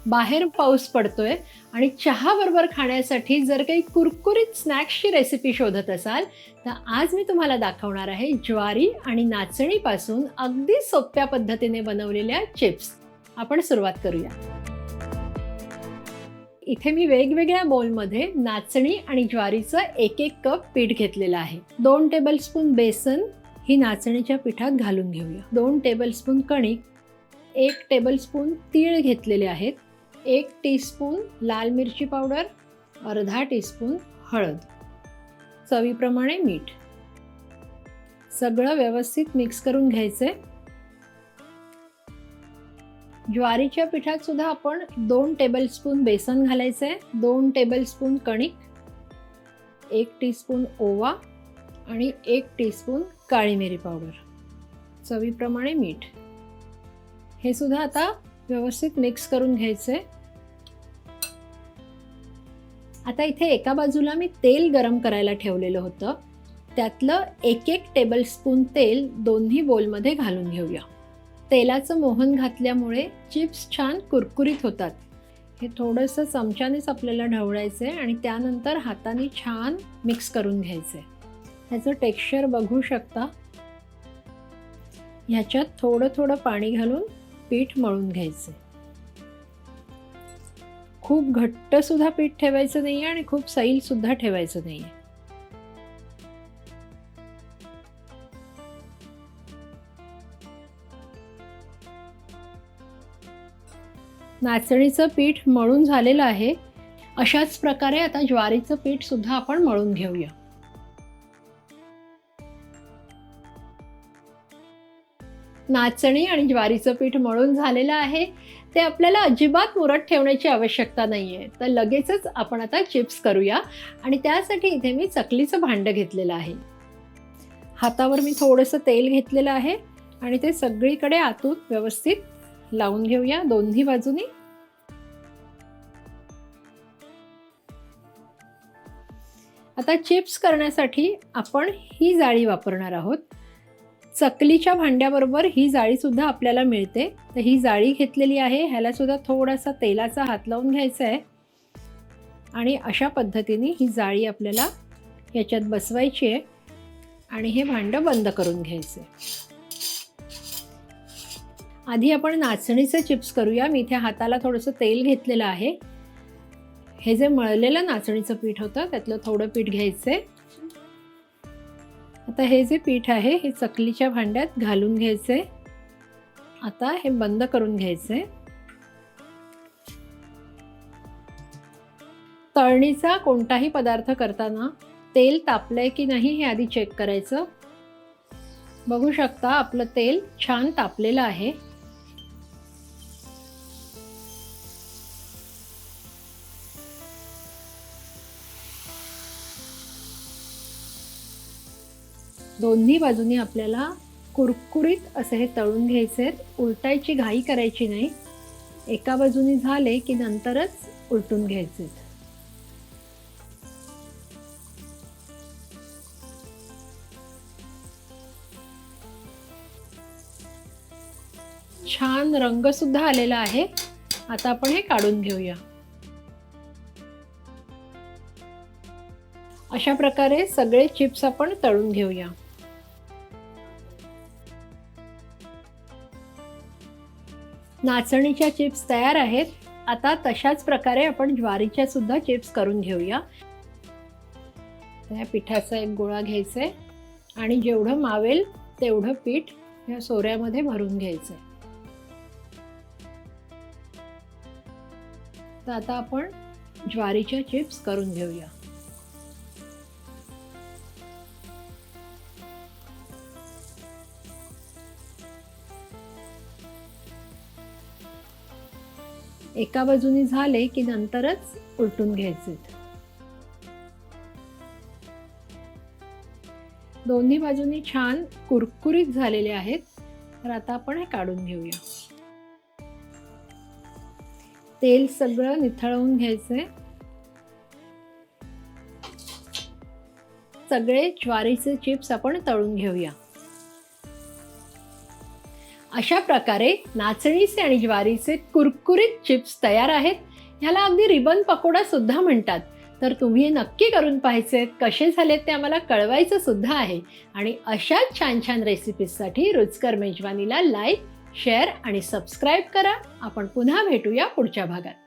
बाहेर पाऊस पडतोय आणि चहा बरोबर खाण्यासाठी जर काही कुरकुरीत स्नॅक्सची रेसिपी शोधत असाल तर आज मी तुम्हाला दाखवणार आहे ज्वारी आणि नाचणीपासून अगदी सोप्या पद्धतीने बनवलेल्या चिप्स. आपण सुरुवात करूया. इथे मी वेगवेगळ्या बोलमध्ये नाचणी आणि ज्वारीचं 1-1 कप पीठ घेतलेलं आहे. 2 टेबलस्पून बेसन ही नाचणीच्या पिठात घालून घेऊया. 2 टेबलस्पून कणिक, 1 टेबलस्पून तीळ घेतलेले आहेत, 1 टीस्पून लाल मिरची पावडर, अर्धा टीस्पून हळद, चवीप्रमाणे मीठ. सगळं व्यवस्थित मिक्स करून घ्यायचे. ज्वारीच्या पिठात सुद्धा आपण 2 टेबलस्पून बेसन घालायचे, 2 टेबलस्पून कणिक, 1 टीस्पून ओवा आणि 1 टीस्पून काळी मिरी पावडर, चवीप्रमाणे मीठ. हे सुद्धा आता व्यवस्थित मिक्स करून घ्यायचे. आता इथे एका बाजूला मी तेल गरम करायला ठेवलेलं होतं. त्यातलं 1-1 टेबलस्पून तेल दोन्ही बोलमध्ये घालून घेऊया. तेलाचं मोहन घातल्यामुळे चिप्स छान कुरकुरीत होतात. हे थोडंसं चमच्यानेच आपल्याला ढवळायचं आहे आणि त्यानंतर हाताने छान मिक्स करून घ्यायचं आहे. ह्याचं टेक्स्चर बघू शकता. ह्याच्यात थोडं थोडं पाणी घालून पीठ मळून घ्यायचं. खूप घट्ट सुद्धा पीठ ठेवायचं नाही आणि खूप सैल सुद्धा ठेवायचं नाही. नाचणीचं पीठ मळून झालेलं आहे. अशाच प्रकारे आता ज्वारीचं पीठ सुद्धा आपण मळून घेऊया. नाचणी आणि ज्वारीचं पीठ मळून झालेलं आहे. ते आपल्याला अजिबात मुरत ठेवण्याची आवश्यकता नाहीये. तर लगेचच आपण आता चिप्स करूया आणि त्यासाठी इथे मी चकलीचं भांडं घेतलेलं आहे. हातावर मी थोडंसं तेल घेतलेलं आहे आणि ते सगळीकडे आतून व्यवस्थित लावून घेऊया दोन्ही बाजूनी. आता चिप्स करण्यासाठी आपण ही जाळी वापरणार आहोत. चकलीच्या भांड्याबरोबर ही जाळी सुद्धा आपल्याला मिळते. तर ही जाळी घेतलेली आहे. ह्याला सुद्धा थोडासा तेलाचा हात लावून घ्यायचा आहे आणि अशा पद्धतीने ही जाळी आपल्याला याच्यात बसवायची आहे आणि हे भांडं बंद करून घ्यायचं. आधी आपण नाचणीचे चिप्स करूया. मी इथे हाताला थोडंसं तेल घेतलेलं आहे. हे जे मळलेलं नाचणीचं पीठ होतं त्यातलं थोडं पीठ घ्यायचंय. आता हे जे पीठ आहे हे चकलीच्या भांड्यात घालून घ्यायचंय. आता हे बंद करून घ्यायचंय. तळणीचा कोणताही पदार्थ करताना तेल तापलंय की नाही हे आधी चेक करायचं. बघू शकता आपलं तेल छान तापलेलं आहे. दोन्ही बाजूनी आपल्याला कुरकुरीत असे हे तळून घ्यायचे. उलटायची घाई करायची नाही. एका बाजूनी झाले की नंतरच उलटून घ्यायचे. छान रंग सुद्धा आलेला आहे. आता आपण हे काढून घेऊया. अशा प्रकारे सगळे चिप्स आपण तळून घेऊया. नाचणीच्या चिप्स तयार आहेत. आता तशाच प्रकारे आपण ज्वारीच्या सुद्धा चिप्स करून घेऊया. या पिठाचा एक गोळा घ्यायचा आहे आणि जेवढं मावेल तेवढं पीठ या सोऱ्यामध्ये भरून घ्यायचं आहे. तर आता आपण ज्वारीच्या चिप्स करून घेऊया. एका बाजूनी झाले की नंतरच उलटून घ्यायचे. दोन्ही बाजूनी छान कुरकुरीत झालेले आहेत. तर आता आपण हे काढून घेऊया. तेल सगळं निथळवून घ्यायचंय. सगळे ज्वारीचे चिप्स आपण तळून घेऊया. अशा प्रकारे नाचणीचे आणि ज्वारीचे कुरकुरीत चिप्स तयार आहेत. ह्याला अगदी रिबन पकोडा सुद्धा म्हणतात. तर तुम्ही हे नक्की करून पाहायचे. कसे झालेत ते आम्हाला कळवायचं सुद्धा आहे. आणि अशाच छान छान रेसिपीजसाठी रुचकर मेजवानीला लाईक, शेअर आणि सबस्क्राईब करा. आपण पुन्हा भेटूया पुढच्या भागात.